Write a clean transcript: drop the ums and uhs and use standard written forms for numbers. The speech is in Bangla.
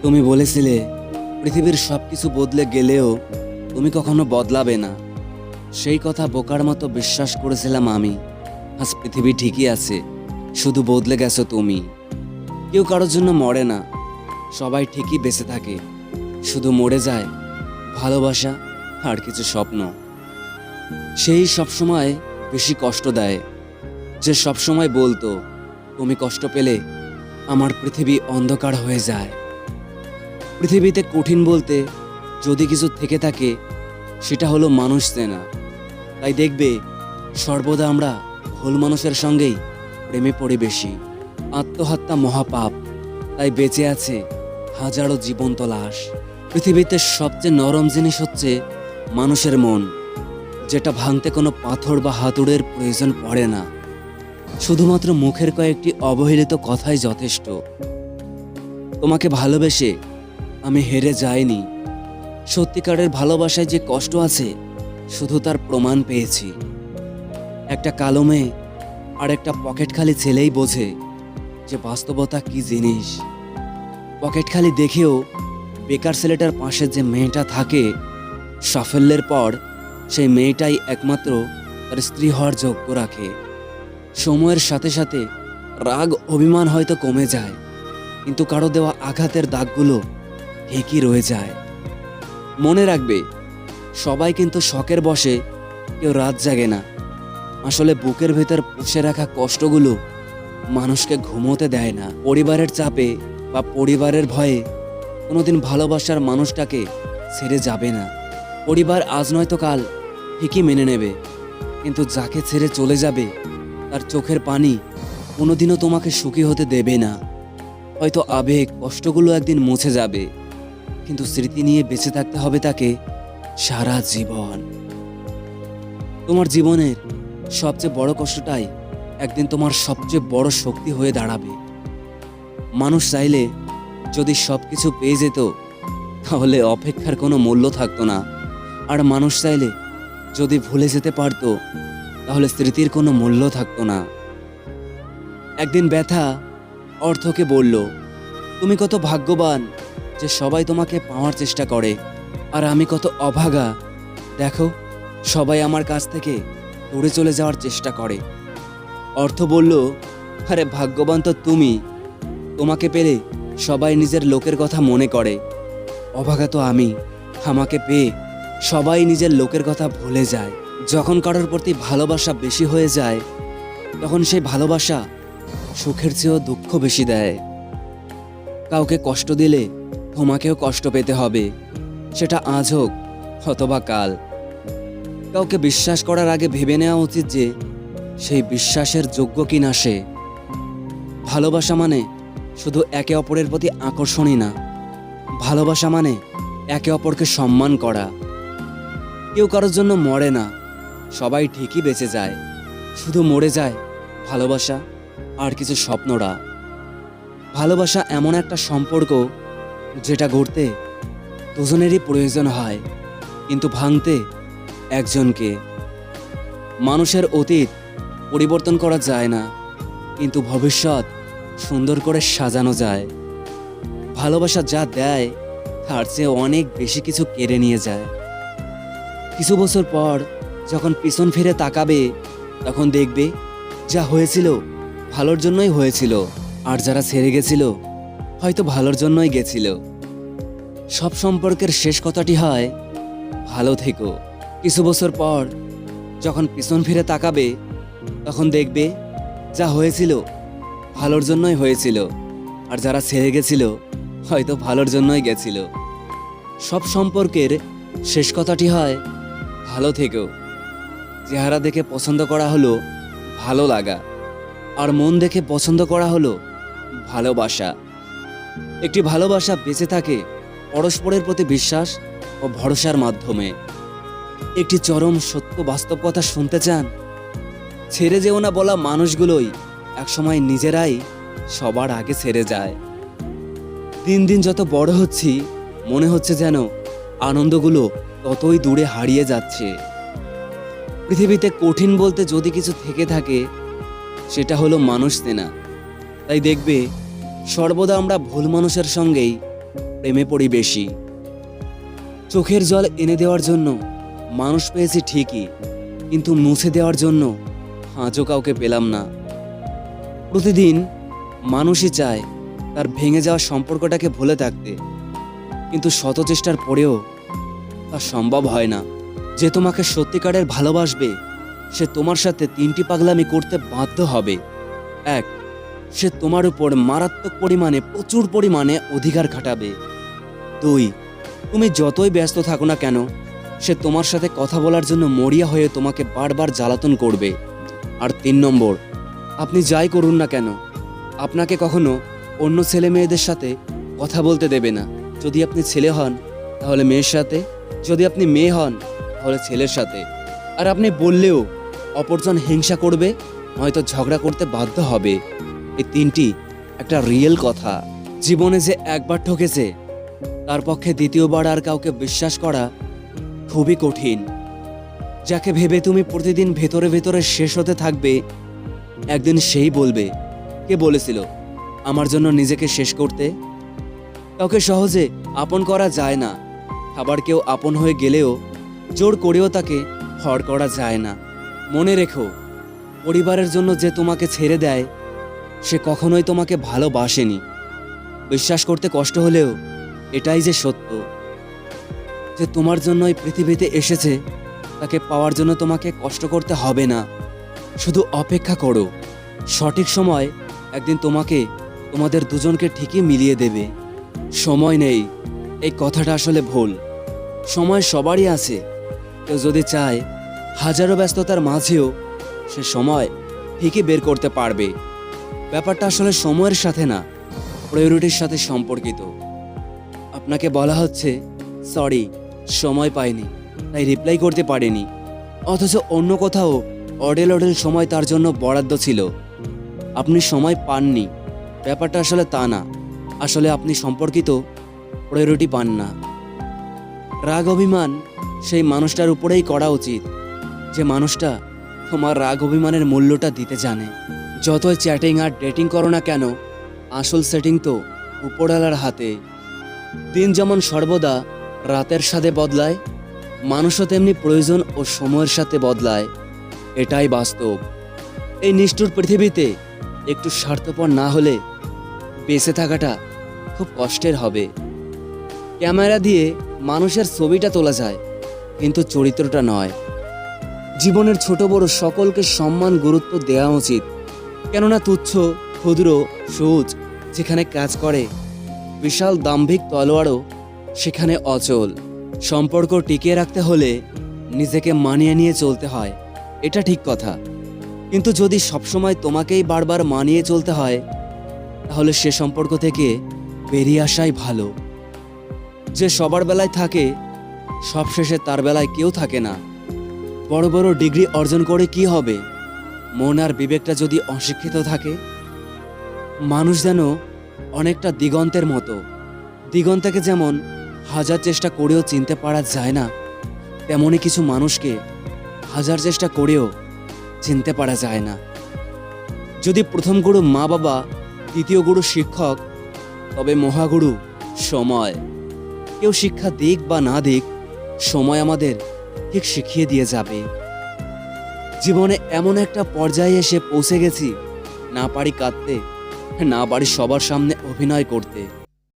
তুমি বলেছিলে পৃথিবীর সবকিছু বদলে গেলেও তুমি কখনো বদলাবে না। সেই কথা বোকার মতো বিশ্বাস করেছিলাম আমি। আজ পৃথিবী ঠিকই আছে, শুধু বদলে গেছো তুমি। কেউ কারোর জন্য মরে না, সবাই ঠিকই বেঁচে থাকে, শুধু মরে যায় ভালোবাসা আর কিছু স্বপ্ন। সেই সবসময় বেশি কষ্ট দেয়, যে সবসময় বলতো তুমি কষ্ট পেলে আমার পৃথিবী অন্ধকার হয়ে যায়। পৃথিবীতে কঠিন বলতে যদি কিছু থেকে থাকে সেটা হলো মানুষ চেনা। তাই দেখবে সর্বদা আমরা ভুল মানুষের সঙ্গেই প্রেমে পড়ি বেশি। আত্মহত্যা মহাপাপ, তাই বেঁচে আছে হাজারো জীবন্ত লাশ। পৃথিবীতে সবচেয়ে নরম জিনিস হচ্ছে মানুষের মন, যেটা ভাঙতে কোনো পাথর বা হাতুড়ের প্রয়োজন পড়ে না। শুধুমাত্র মুখের কয়েকটি অবহেলিত কথাই যথেষ্ট। তোমাকে ভালোবেসে আমি হেরে যাইনি। সত্যিকারের ভালোবাসায় যে কষ্ট আছে শুধু তার প্রমাণ পেয়েছি। একটা কালো মেয়ে আর একটা পকেট খালি ছেলেই বোঝে যে বাস্তবতা কি জিনিস। পকেট খালি দেখেও বেকার ছেলেটার পাশে যে মেয়েটা থাকে, সাফল্যের পর সেই মেয়েটাই একমাত্র তার স্ত্রী হওয়ার যোগ্য রাখে। সময়ের সাথে সাথে রাগ অভিমান হয়তো কমে যায়, কিন্তু কারো দেওয়া আঘাতের দাগগুলো ঠিকই রয়ে যায়। মনে রাখবে, সবাই কিন্তু শখের বশে কেউ রাত জাগে না। আসলে বুকের ভেতর পুষে রাখা কষ্টগুলো মানুষকে ঘুমোতে দেয় না। পরিবারের চাপে বা পরিবারের ভয়ে কোনোদিন ভালোবাসার মানুষটাকে ছেড়ে যাবে না। পরিবার আজ নয়তো কাল ঠিকই মেনে নেবে, কিন্তু যাকে ছেড়ে চলে যাবে তার চোখের পানি কোনোদিনও তোমাকে সুখী হতে দেবে না। হয়তো আবেগ কষ্টগুলো একদিন মুছে যাবে, কিন্তু স্মৃতি নিয়ে বেঁচে থাকতে হবে তাকে সারা জীবন। তোমার জীবনের সবচেয়ে বড় কষ্টটাই একদিন তোমার সবচেয়ে বড় শক্তি হয়ে দাঁড়াবে। মানুষ চাইলে যদি সবকিছু পেয়ে যেত তাহলে অপেক্ষার কোনো মূল্য থাকতো না। আর মানুষ চাইলে যদি ভুলে যেতে পারতো তাহলে স্মৃতির কোনো মূল্য থাকতো না। একদিন ব্যথা অর্থকে বলল, তুমি কত ভাগ্যবান যে সবাই তোমাকে পাওয়ার চেষ্টা করে, আর আমি কত অভাগা, দেখো সবাই আমার কাছ থেকে দূরে চলে যাওয়ার চেষ্টা করে। অর্থ বলল, আরে ভাগ্যবান তো তুমি, তোমাকে পেলে সবাই নিজের লোকের কথা মনে করে। অভাগা তো আমি, আমাকে পেয়ে সবাই নিজের লোকের কথা ভুলে যায়। যখন কারোর প্রতি ভালোবাসা বেশি হয়ে যায় তখন সেই ভালোবাসা সুখের চেয়েও দুঃখ বেশি দেয়। কাউকে কষ্ট দিলে তোমাকেও কষ্ট পেতে হবে, সেটা আজ হোক অথবা কাল। কাউকে বিশ্বাস করার আগে ভেবে নেওয়া উচিত যে সেই বিশ্বাসের যোগ্য কিনা সে। ভালোবাসা মানে শুধু একে অপরের প্রতি আকর্ষণই না, ভালোবাসা মানে একে অপরকে সম্মান করা। কেউ কারোর জন্য মরে না, সবাই ঠিকই বেঁচে যায়, শুধু মরে যায় ভালোবাসা আর কিছু স্বপ্নরা। ভালোবাসা এমন একটা সম্পর্ক যেটা গড়তে দুজনেরই প্রয়োজন হয়, কিন্তু ভাঙতে একজনকে। মানুষের অতীত পরিবর্তন করা যায় না, কিন্তু ভবিষ্যৎ সুন্দর করে সাজানো যায়। ভালোবাসা যা দেয় তার চেয়ে অনেক বেশি কিছু কেড়ে নিয়ে যায়। কিছু বছর পর যখন পিছন ফিরে তাকাবে তখন দেখবে যা হয়েছিল ভালোর জন্যই হয়েছিল, আর যারা ছেড়ে গেছিল হয়তো ভালোর জন্যই গেছিল। সব সম্পর্কের শেষ কথাটি হয় ভালো থেকো। কিছু বছর পর যখন পিছন ফিরে তাকাবে তখন দেখবে যা হয়েছিল ভালোর জন্যই হয়েছিল, আর যারা ছেড়ে গেছিল হয়তো ভালোর জন্যই গেছিল। সব সম্পর্কের শেষ কথাটি হয় ভালো থেকো। চেহারা দেখে পছন্দ করা হলো ভালো লাগা, আর মন দেখে পছন্দ করা হলো ভালোবাসা। একটি ভালোবাসা বেঁচে থাকে পরস্পরের প্রতি বিশ্বাস ও ভরসার মাধ্যমে। একটি চরম সত্য বাস্তব কথা শুনতে চান? ছেড়ে যেও না বলা মানুষগুলোই একসময় নিজেরাই সবার আগে ছেড়ে যায়। দিন দিন যত বড় হচ্ছি মনে হচ্ছে যেন আনন্দগুলো ততই দূরে হারিয়ে যাচ্ছে। পৃথিবীতে কঠিন বলতে যদি কিছু থেকে থাকে সেটা হলো মানুষ চেনা। তাই দেখবে সর্বদা আমরা ভুল মানুষের সঙ্গেই প্রেমে পড়ি বেশি। চোখের জল এনে দেওয়ার জন্য মানুষ পেয়েছি ঠিকই, কিন্তু মুছে দেওয়ার জন্য আজও কাউকে পেলাম না। প্রতিদিন মানুষই চায় তার ভেঙে যাওয়া সম্পর্কটাকে ভুলে থাকতে, কিন্তু শত চেষ্টার পরেও তা সম্ভব হয় না। যে তোমাকে সত্যিকারের ভালোবাসবে সে তোমার সাথে তিনটি পাগলামি করতে বাধ্য হবে। এক, সে তোমার উপর মারাত্মক পরিমাণে প্রচুর পরিমাণে অধিকার খাটাবে। দুই, তুমি যতই ব্যস্ত থাকো না কেন সে তোমার সাথে কথা বলার জন্য মরিয়া হয়ে তোমাকে বারবার জ্বালাতন করবে। আর তিন নম্বর, আপনি যাই করুন না কেন আপনাকে কখনো অন্য ছেলে মেয়েদের সাথে কথা বলতে দেবে না। যদি আপনি ছেলে হন তাহলে মেয়ের সাথে, যদি আপনি মেয়ে হন তাহলে ছেলের সাথে। আর আপনি বললেও অপরজন হিংসা করবে, হয়তো ঝগড়া করতে বাধ্য হবে। এই তিনটি একটা রিয়েল কথা। জীবনে যে একবার ঠকেছে তার পক্ষে দ্বিতীয়বার আর কাউকে বিশ্বাস করা খুবই কঠিন। যাকে ভেবে তুমি প্রতিদিন ভেতরে ভেতরে শেষ হতে থাকবে, একদিন সেই বলবে, কে বলেছিল আমার জন্য নিজেকে শেষ করতে? কাউকে সহজে আপন করা যায় না, আবার কেউ আপন হয়ে গেলেও জোর করেও তাকে হর করা যায় না। মনে রেখো, পরিবারের জন্য যে তোমাকে ছেড়ে দেয় সে কখনোই তোমাকে ভালোবাসেনি। বিশ্বাস করতে কষ্ট হলেও এটাই যে সত্য, যে তোমার জন্য এই পৃথিবীতে এসেছে তাকে পাওয়ার জন্য তোমাকে কষ্ট করতে হবে না। শুধু অপেক্ষা করো, সঠিক সময় একদিন তোমাদের দুজনকে ঠিকই মিলিয়ে দেবে। সময় নেই, এই কথাটা আসলে ভুল। সময় সবারই আছে। কেউ যদি চায় হাজারো ব্যস্ততার মাঝেও সে সময় ঠিকই বের করতে পারবে। ব্যাপারটা আসলে সময়ের সাথে না, প্রায়োরিটির সাথে সম্পর্কিত। আপনাকে বলা হচ্ছে সরি, সময় পাইনি তাই রিপ্লাই করতে পারেনি, অথচ অন্য কোথাও অডেল সময় তার জন্য বরাদ্দ ছিল। আপনি সময় পাননি, ব্যাপারটা আসলে তা না। আসলে আপনি সম্পর্কিত প্রায়োরিটি পান না। রাগ অভিমান সেই মানুষটার উপরেই করা উচিত যে মানুষটা তোমার রাগ অভিমানের মূল্যটা দিতে জানে। যতই চ্যাটিং আর ডেটিং করো না কেন, আসল সেটিং তো উপরওয়ালার হাতে। দিন যেমন সর্বদা রাতের সাথে বদলায়, মানুষও তেমনি প্রয়োজন ও সময়ের সাথে বদলায়। এটাই বাস্তব। এই নিষ্ঠুর পৃথিবীতে একটু স্বার্থপর না হলে বেঁচে থাকাটা খুব কষ্টের হবে। ক্যামেরা দিয়ে মানুষের ছবিটা তোলা যায়, কিন্তু চরিত্রটা নয়। জীবনের ছোট বড় সকলকে সম্মান গুরুত্ব দেওয়া উচিত, কেননা তুচ্ছ ক্ষুদ্র সূচ যেখানে কাজ করে, বিশাল দাম্ভিক তলোয়ারও সেখানে অচল। সম্পর্ক টিকিয়ে রাখতে হলে নিজেকে মানিয়ে নিয়ে চলতে হয়, এটা ঠিক কথা। কিন্তু যদি সবসময় তোমাকেই বারবার মানিয়ে চলতে হয় তাহলে সে সম্পর্ক থেকে বেরিয়ে আসাই ভালো। যে সবার বেলায় থাকে সবশেষে তার বেলায় কেউ থাকে না। বড় বড় ডিগ্রি অর্জন করে কি হবে, মন আর বিবেকটা যদি অশিক্ষিত থাকে? মানুষ যেন অনেকটা দিগন্তের মতো। দিগন্তকে যেমন হাজার চেষ্টা করেও চিনতে পারা যায় না, তেমনি কিছু মানুষকে হাজার চেষ্টা করেও চিনতে পারা যায় না। যদি প্রথম গুরু মা বাবা, দ্বিতীয় গুরু শিক্ষক, তবে মহাগুরু সময়। কেউ শিক্ষা দিক বা না দিক, সময় আমাদের ঠিক শিখিয়ে দিয়ে যাবে। জীবনে এমন একটা পর্যায়ে এসে পৌঁছে গেছি, না পারি কাঁদতে, না পারি সবার সামনে অভিনয় করতে।